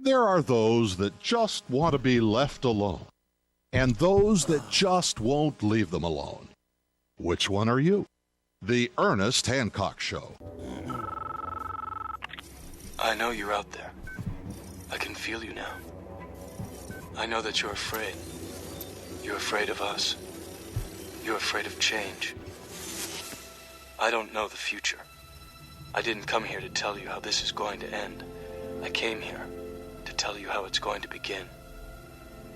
There are those that just want to be left alone, and those that just won't leave them alone. Which one are you? The Ernest Hancock Show. I know you're out there. I can feel you now. I know that you're afraid. You're afraid of us. You're afraid of change. I don't know the future. I didn't come here to tell you how this is going to end. I came here to tell you how it's going to begin.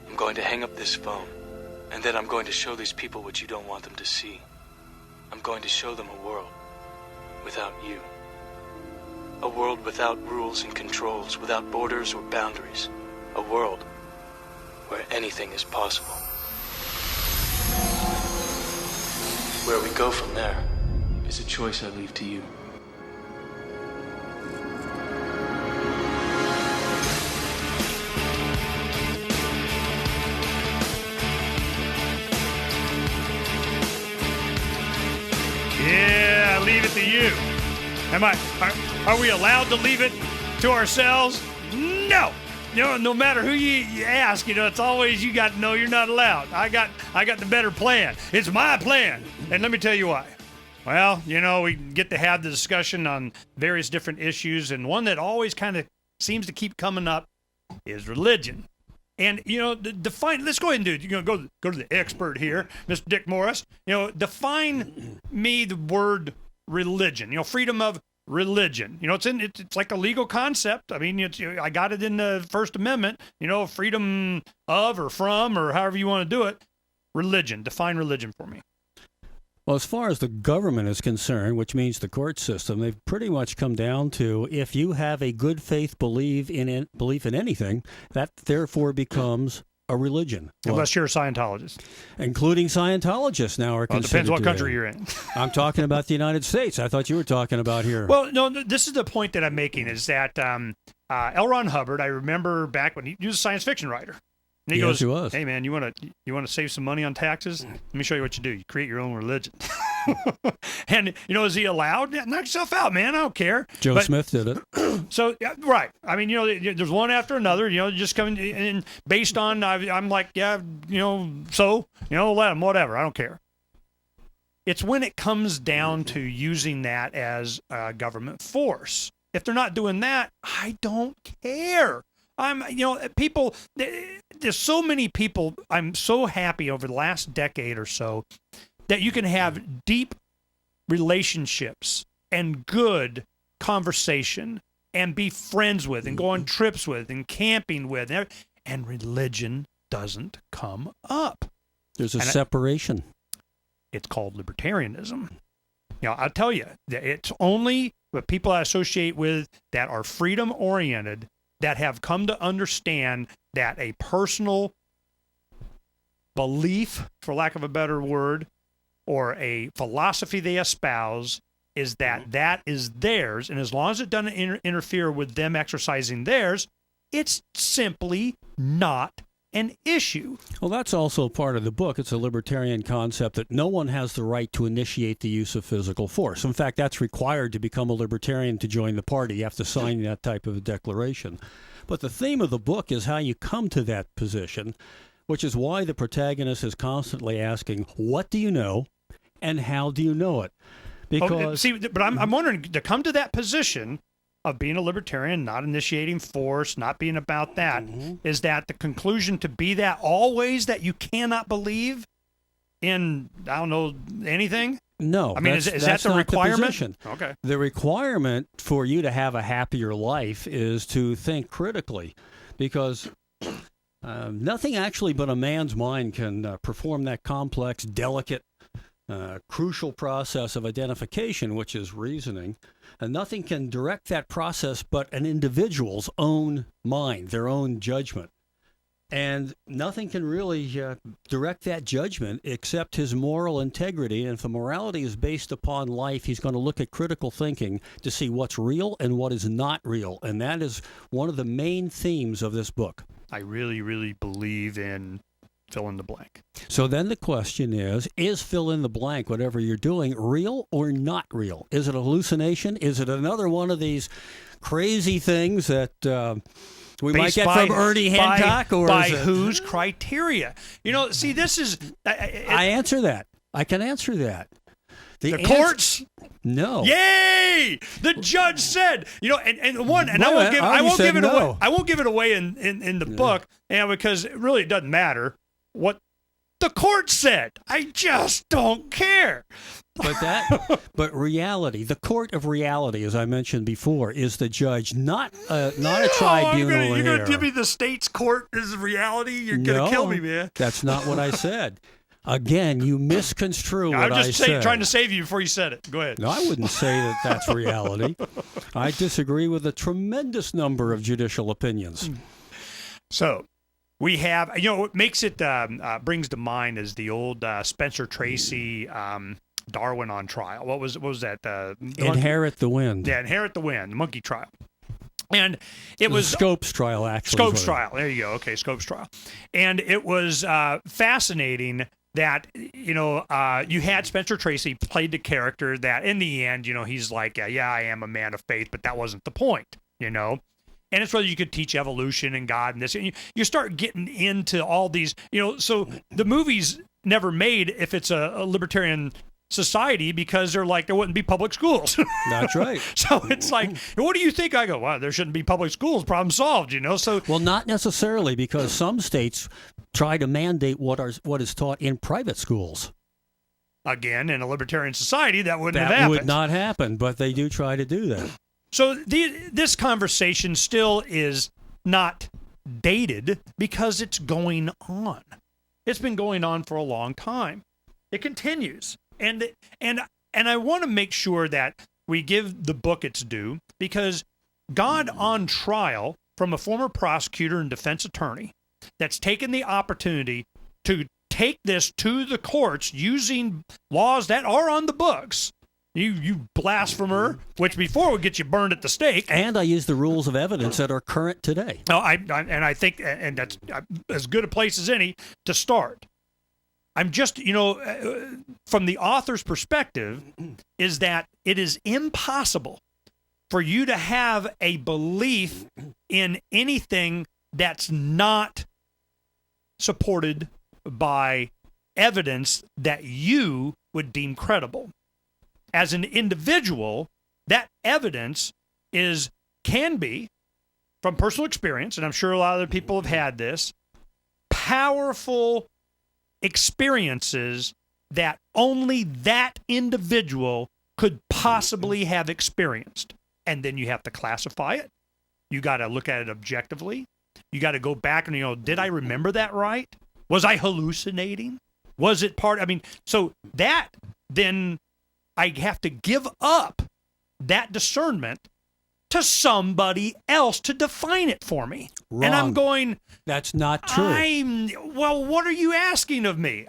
I'm going to hang up this phone, and then I'm going to show these people what you don't want them to see. I'm going to show them a world without you. A world without rules and controls, without borders or boundaries. A world where anything is possible. Where we go from there is a choice I leave to you. Yeah, leave it to you. Are we allowed to leave it to ourselves? No. No matter who you ask, it's always you got to know you're not allowed. I got the better plan. It's my plan. And let me tell you why. Well, we get to have the discussion on various different issues, and one that always kind of seems to keep coming up is religion. And, define, let's go ahead and do it. Go to the expert here, Mr. Dick Morris. Define me the word religion, freedom of religion. It's like a legal concept. I mean, I got it in the First Amendment, freedom of or from or however you want to do it. Religion. Define religion for me. Well, as far as the government is concerned, which means the court system, they've pretty much come down to if you have a good faith belief in anything, that therefore becomes a religion. Unless you're a Scientologist. Including Scientologists now are considered. It depends what country you're in. I'm talking about the United States. I thought you were talking about here. Well, no, this is the point that I'm making is that L. Ron Hubbard, I remember back when he was a science fiction writer. And he goes, he was. Hey, man, you want to save some money on taxes? Let me show you what you do. You create your own religion. And, is he allowed? Yeah, knock yourself out, man. I don't care. Joe Smith did it. So, yeah, right. I mean, there's one after another, just coming in based on, I'm like, yeah, so, let him, whatever. I don't care. It's when it comes down to using that as a government force. If they're not doing that, I don't care. People, there's so many people, I'm so happy over the last decade or so that you can have deep relationships and good conversation and be friends with and go on trips with and camping with, and religion doesn't come up. There's a separation. It's called libertarianism. I'll tell you, it's only the people I associate with that are freedom-oriented that have come to understand that a personal belief, for lack of a better word, or a philosophy they espouse is that is theirs. And as long as it doesn't interfere with them exercising theirs, it's simply not an issue. Well, that's also part of the book. It's a libertarian concept that no one has the right to initiate the use of physical force. In fact, that's required to become a libertarian to join the party. You have to sign that type of a declaration. But the theme of the book is how you come to that position, which is why the protagonist is constantly asking, what do you know and how do you know it? Because but I'm wondering, to come to that position of being a libertarian, not initiating force, not being about that, is that the conclusion to be that always that you cannot believe in, I don't know, anything? No. I mean, is that the requirement? Okay. The requirement for you to have a happier life is to think critically, because nothing actually but a man's mind can perform that complex, delicate, crucial process of identification, which is reasoning. And nothing can direct that process but an individual's own mind, their own judgment. And nothing can really direct that judgment except his moral integrity. And if the morality is based upon life, he's going to look at critical thinking to see what's real and what is not real. And that is one of the main themes of this book. I really, really believe in fill in the blank. So then the question is fill in the blank, whatever you're doing, real or not real? Is it a hallucination? Is it another one of these crazy things that We might get from Ernie Hancock, or by whose criteria? See, this is. I answer that. I can answer that. The courts? No. Yay! The judge said, I won't give it away. I won't give it away in the book, because really it doesn't matter what the court said. I just don't care. But reality, the court of reality, as I mentioned before, is the judge, not a tribunal. You're going to give me the state's court as reality? You're going to kill me, man. That's not what I said. Again, you misconstrue what I said. I'm just trying to save you before you said it. Go ahead. No, I wouldn't say that that's reality. I disagree with a tremendous number of judicial opinions. So, we have, what makes it, brings to mind is the old Spencer Tracy Darwin on trial. What was that? Inherit the Wind. Yeah, Inherit the Wind, the monkey trial. And it was Scopes trial, actually. Scopes trial. There you go. Okay, Scopes trial. And it was fascinating that, you had Spencer Tracy played the character that in the end, he's like, yeah, I am a man of faith, but that wasn't the point, And it's whether you could teach evolution and God and this. And you start getting into all these, so the movie's never made if it's a libertarian society, because they're like, there wouldn't be public schools. That's right. So it's like, what do you think? I go, well, there shouldn't be public schools. Problem solved, So well, not necessarily, because some states try to mandate what is taught in private schools. Again, in a libertarian society, that wouldn't have happened. That would happened. not happen, but they do try to do that. So this conversation still is not dated because it's going on. It's been going on for a long time. It continues. And I want to make sure that we give the book its due, because God on trial from a former prosecutor and defense attorney that's taken the opportunity to take this to the courts using laws that are on the books. You blasphemer, which before would get you burned at the stake. And I use the rules of evidence that are current today. No, I think that's as good a place as any to start. I'm just, from the author's perspective, is that it is impossible for you to have a belief in anything that's not supported by evidence that you would deem credible. As an individual, that evidence can be, from personal experience, and I'm sure a lot of other people have had this, powerful experiences that only that individual could possibly have experienced. And then you have to classify it. You got to look at it objectively. You got to go back and, did I remember that right? Was I hallucinating? Was it so that then I have to give up that discernment to somebody else to define it for me. Wrong. And I'm going, that's not true. Well, what are you asking of me?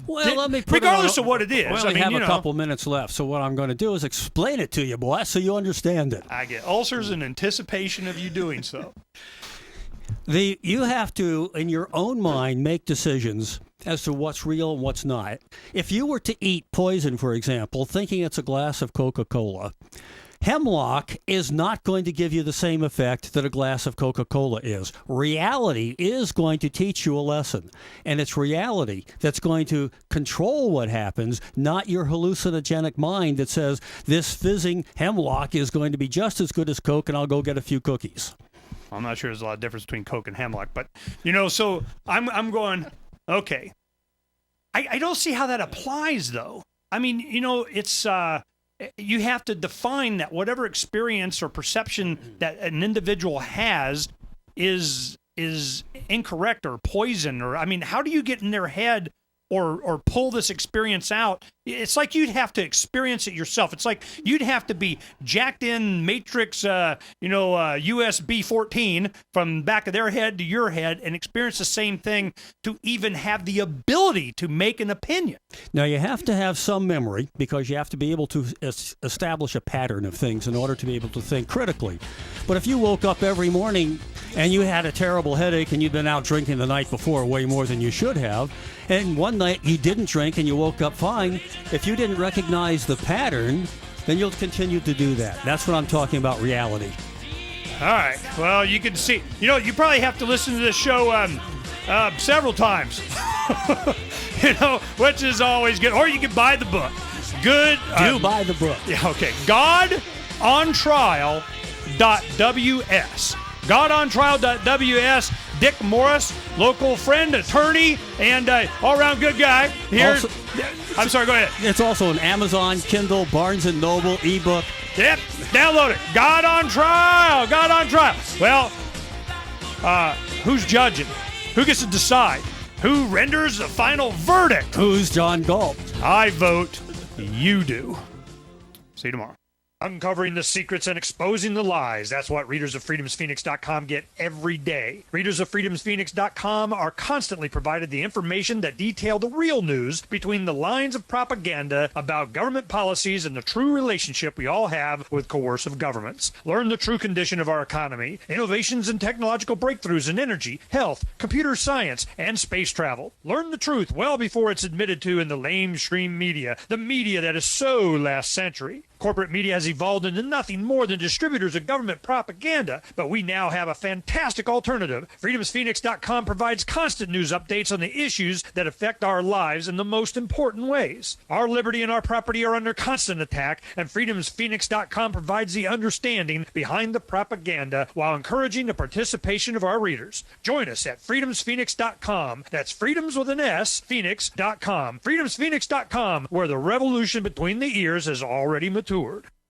Let me put regardless of what it is. We only have a couple minutes left, so what I'm going to do is explain it to you, boy, so you understand it. I get ulcers in anticipation of you doing so. You have to, in your own mind, make decisions as to what's real and what's not. If you were to eat poison, for example, thinking it's a glass of Coca-Cola, hemlock is not going to give you the same effect that a glass of Coca-Cola is. Reality is going to teach you a lesson, and it's reality that's going to control what happens, not your hallucinogenic mind that says this fizzing hemlock is going to be just as good as Coke, and I'll go get a few cookies. I'm not sure there's a lot of difference between Coke and hemlock, but, so I'm going, okay. I don't see how that applies, though. I mean, it's... you have to define that whatever experience or perception that an individual has is incorrect or poison, or how do you get in their head or pull this experience out? It's like you'd have to experience it yourself. It's like you'd have to be jacked in Matrix, USB 14 from back of their head to your head and experience the same thing to even have the ability to make an opinion. Now, you have to have some memory because you have to be able to establish a pattern of things in order to be able to think critically. But if you woke up every morning and you had a terrible headache and you'd been out drinking the night before way more than you should have, and one night you didn't drink and you woke up fine, if you didn't recognize the pattern, then you'll continue to do that. That's what I'm talking about, reality. All right. Well, you can see. You know, you probably have to listen to this show several times. You know, which is always good. Or you can buy the book. Good. Do buy the book. Yeah. Okay. GodOnTrial.ws. GodOnTrial.ws. Dick Morris, local friend, attorney, and all-around good guy. Here's. I'm sorry. Go ahead. It's also an Amazon, Kindle, Barnes & Noble, ebook. Yep, download it. God on Trial. God on Trial. Well, who's judging? Who gets to decide? Who renders the final verdict? Who's John Galt? I vote you do. See you tomorrow. Uncovering the secrets and exposing the lies. That's what readers of freedomsphoenix.com get every day. Readers of freedomsphoenix.com are constantly provided the information that detail the real news between the lines of propaganda about government policies and the true relationship we all have with coercive governments. Learn the true condition of our economy, innovations and technological breakthroughs in energy, health, computer science, and space travel. Learn the truth well before it's admitted to in the lamestream media, the media that is so last century. Corporate media has evolved into nothing more than distributors of government propaganda, but we now have a fantastic alternative. FreedomsPhoenix.com provides constant news updates on the issues that affect our lives in the most important ways. Our liberty and our property are under constant attack, and FreedomsPhoenix.com provides the understanding behind the propaganda while encouraging the participation of our readers. Join us at FreedomsPhoenix.com. That's freedoms with an S, Phoenix.com. FreedomsPhoenix.com, where the revolution between the ears has already matured.